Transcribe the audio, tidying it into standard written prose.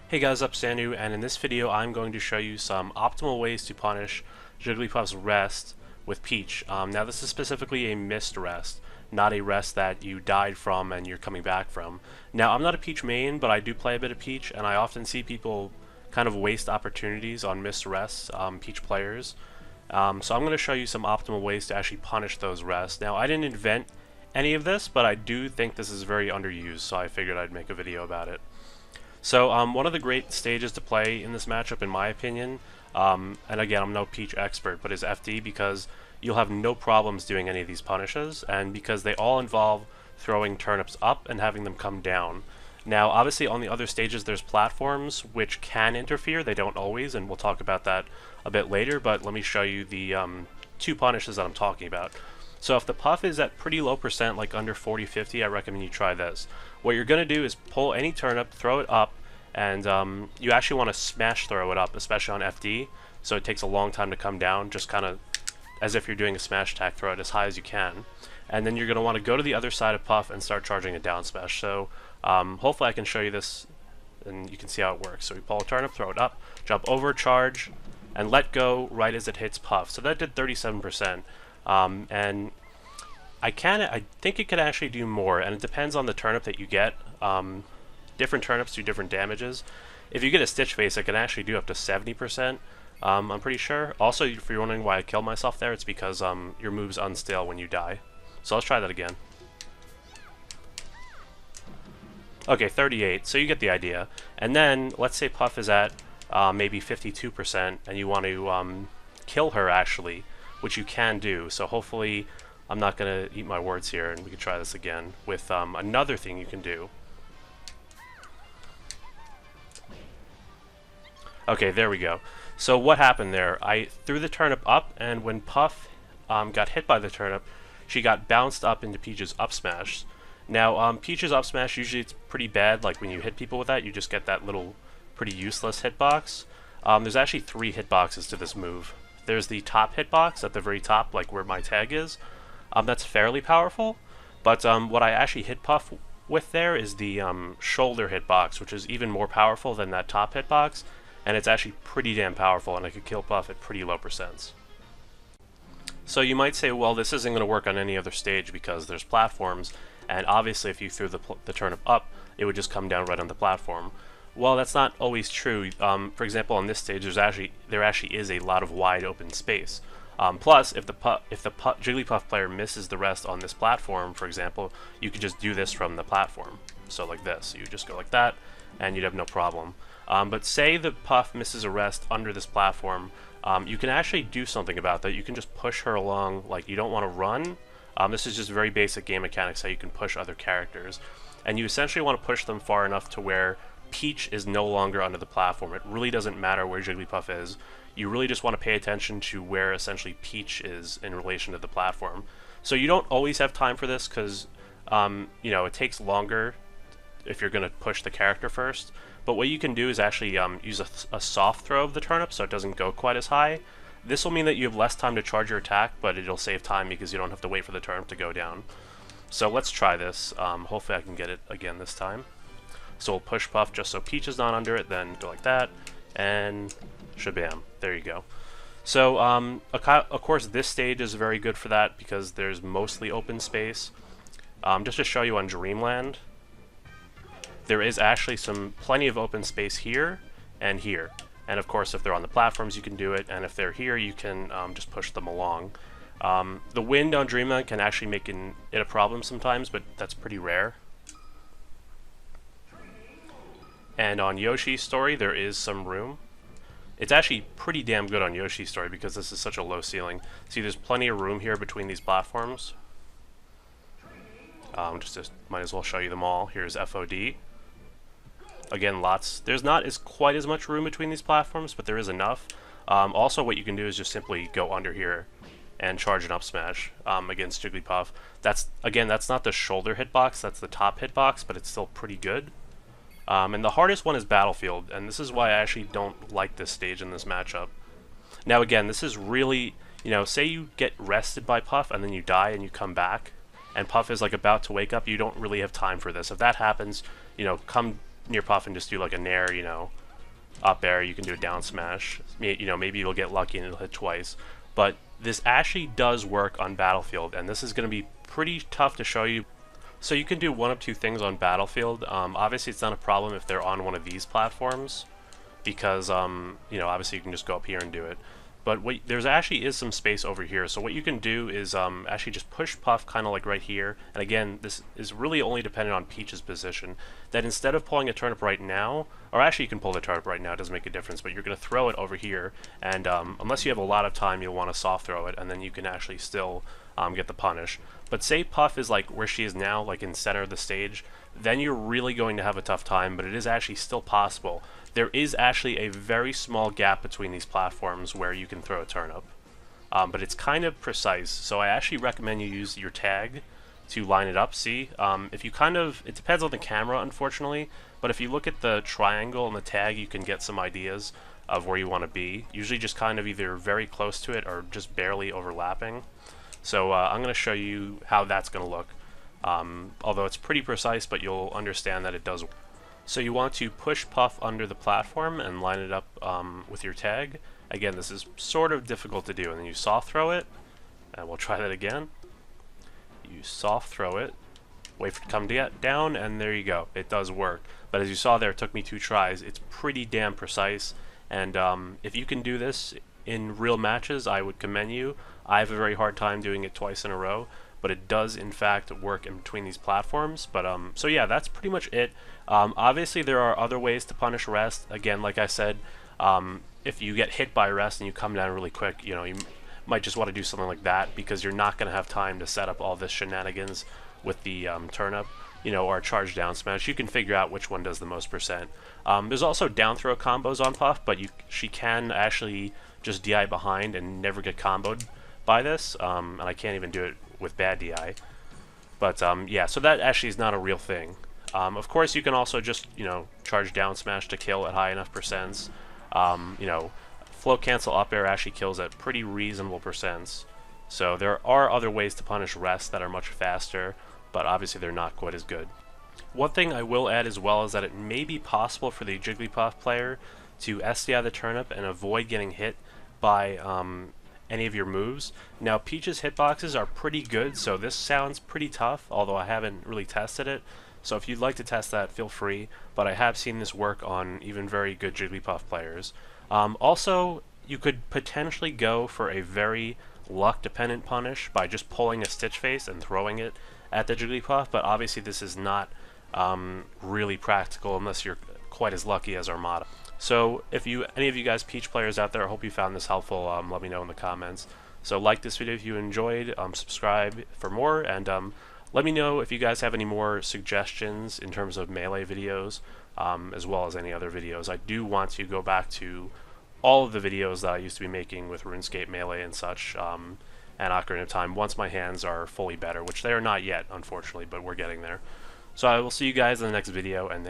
Hey guys, up Sanu, and in this video I'm going to show you some optimal ways to punish Jigglypuff's rest with Peach. Now this is specifically a missed rest, not a rest that you died from and you're coming back from. Now I'm not a Peach main, but I do play a bit of Peach, and I often see people kind of waste opportunities on missed rests, Peach players. So I'm going to show you some optimal ways to actually punish those rests. Now I didn't invent any of this, but I do think this is very underused, so I figured I'd make a video about it. So one of the great stages to play in this matchup, in my opinion, and again, I'm no Peach expert, but is FD, because you'll have no problems doing any of these punishes, and because they all involve throwing turnips up and having them come down. Now, obviously, on the other stages, there's platforms which can interfere. They don't always, and we'll talk about that a bit later, but let me show you the two punishes that I'm talking about. So if the puff is at pretty low percent, like under 40-50, I recommend you try this. What you're going to do is pull any turnip, throw it up, and you actually want to smash throw it up, especially on FD, so it takes a long time to come down, just kind of as if you're doing a smash attack, throw it as high as you can. And then you're going to want to go to the other side of puff and start charging a down smash. So hopefully I can show you this and you can see how it works. So we pull a turnip, throw it up, jump over, charge, and let go right as it hits puff. So that did 37%. And I think it could actually do more, and it depends on the turnip that you get. Different turnips do different damages. If you get a Stitch Face, it can actually do up to 70%, I'm pretty sure. Also, if you're wondering why I killed myself there, it's because your move's unstale when you die. So let's try that again. Okay, 38, so you get the idea. And then, let's say Puff is at maybe 52%, and you want to kill her, actually, which you can do. So hopefully, I'm not going to eat my words here, and we can try this again with another thing you can do. Okay, there we go. So what happened there? I threw the turnip up, and when Puff got hit by the turnip, she got bounced up into Peach's up smash. Now, Peach's up smash, usually it's pretty bad. Like, when you hit people with that, you just get that little pretty useless hitbox. There's actually 3 hitboxes to this move. There's the top hitbox at the very top, like where my tag is. That's fairly powerful, but what I actually hit Puff with there is the shoulder hitbox, which is even more powerful than that top hitbox, and it's actually pretty damn powerful, and I could kill Puff at pretty low percents. So you might say, well, this isn't going to work on any other stage because there's platforms, and obviously if you threw the turnip up, it would just come down right on the platform. Well, that's not always true. For example, on this stage, there actually is a lot of wide open space. Plus, if the Jigglypuff player misses the rest on this platform, for example, you could just do this from the platform. So like this, you just go like that, and you'd have no problem. But say the Puff misses a rest under this platform, you can actually do something about that. You can just push her along, like you don't want to run. This is just very basic game mechanics, how you can push other characters. And you essentially want to push them far enough to where Peach is no longer under the platform. It really doesn't matter where Jigglypuff is. You really just want to pay attention to where essentially Peach is in relation to the platform. So you don't always have time for this because, you know, it takes longer if you're going to push the character first. But what you can do is actually use a soft throw of the turnip so it doesn't go quite as high. This will mean that you have less time to charge your attack, but it'll save time because you don't have to wait for the turnip to go down. So let's try this. Hopefully I can get it again this time. So we'll push Puff just so Peach is not under it, then go like that, and shabam. There you go. So, of course, this stage is very good for that because there's mostly open space. Just to show you on Dreamland, there is actually plenty of open space here and here. And of course, if they're on the platforms, you can do it, and if they're here, you can just push them along. The wind on Dreamland can actually make it a problem sometimes, but that's pretty rare. And on Yoshi's story, there is some room. It's actually pretty damn good on Yoshi's story because this is such a low ceiling. See, there's plenty of room here between these platforms. Just might as well show you them all. Here's FOD. Again, there's not quite as much room between these platforms, but there is enough. Also, what you can do is just simply go under here and charge an up smash against Jigglypuff. That's not the shoulder hitbox, that's the top hitbox, but it's still pretty good. And the hardest one is Battlefield, and this is why I actually don't like this stage in this matchup. Now again, this is really, you know, say you get rested by Puff and then you die and you come back, and Puff is like about to wake up, you don't really have time for this. If that happens, you know, come near Puff and just do like a nair, you know, up air. You can do a down smash. You know, maybe you'll get lucky and it'll hit twice. But this actually does work on Battlefield, and this is going to be pretty tough to show you. So you can do one of two things on Battlefield. Obviously, it's not a problem if they're on one of these platforms, because you know, obviously you can just go up here and do it. But there's actually is some space over here. So what you can do is actually just push Puff kind of like right here. And again, this is really only dependent on Peach's position. That instead of pulling a turnip right now, or actually you can pull the turnip right now, it doesn't make a difference, but you're going to throw it over here. And unless you have a lot of time, you'll want to soft throw it, and then you can actually still get the punish. But say Puff is like where she is now, like in center of the stage, then you're really going to have a tough time, but it is actually still possible. There is actually a very small gap between these platforms where you can throw a turnip, but it's kind of precise, so I actually recommend you use your tag to line it up. See, if you it depends on the camera, unfortunately, but if you look at the triangle and the tag, you can get some ideas of where you want to be, usually just kind of either very close to it or just barely overlapping. So I'm going to show you how that's going to look, although it's pretty precise, but you'll understand that it does. So you want to push Puff under the platform and line it up with your tag. Again, this is sort of difficult to do, and then you soft throw it, and we'll try that again. You soft throw it, wait for it to come down, and there you go. It does work. But as you saw there, it took me 2 tries. It's pretty damn precise, and if you can do this in real matches, I would commend you. I have a very hard time doing it twice in a row, but it does in fact work in between these platforms. But so yeah, that's pretty much it. Obviously there are other ways to punish rest. Again, like I said, if you get hit by rest and you come down really quick, you know, you might just want to do something like that, because you're not going to have time to set up all this shenanigans with the turnip, you know, or charge down smash. You can figure out which one does the most percent. There's also down throw combos on Puff, but she can actually just DI behind and never get comboed by this, and I can't even do it with bad DI. But yeah, so that actually is not a real thing. Of course, you can also just, you know, charge down smash to kill at high enough percents. You know, float cancel up air actually kills at pretty reasonable percents. So there are other ways to punish rest that are much faster, but obviously they're not quite as good. One thing I will add as well is that it may be possible for the Jigglypuff player to SDI the turnip and avoid getting hit by any of your moves. Now, Peach's hitboxes are pretty good, so this sounds pretty tough, although I haven't really tested it. So if you'd like to test that, feel free, but I have seen this work on even very good Jigglypuff players. Also, you could potentially go for a very luck-dependent punish by just pulling a Stitch Face and throwing it at the Jigglypuff, but obviously this is not really practical unless you're quite as lucky as Armada. So if any of you guys Peach players out there, I hope you found this helpful. Let me know in the comments. So like this video if you enjoyed, subscribe for more, and let me know if you guys have any more suggestions in terms of Melee videos, as well as any other videos. I do want to go back to all of the videos that I used to be making with RuneScape Melee and such, and Ocarina of Time, once my hands are fully better, which they are not yet, unfortunately, but we're getting there. So I will see you guys in the next video, and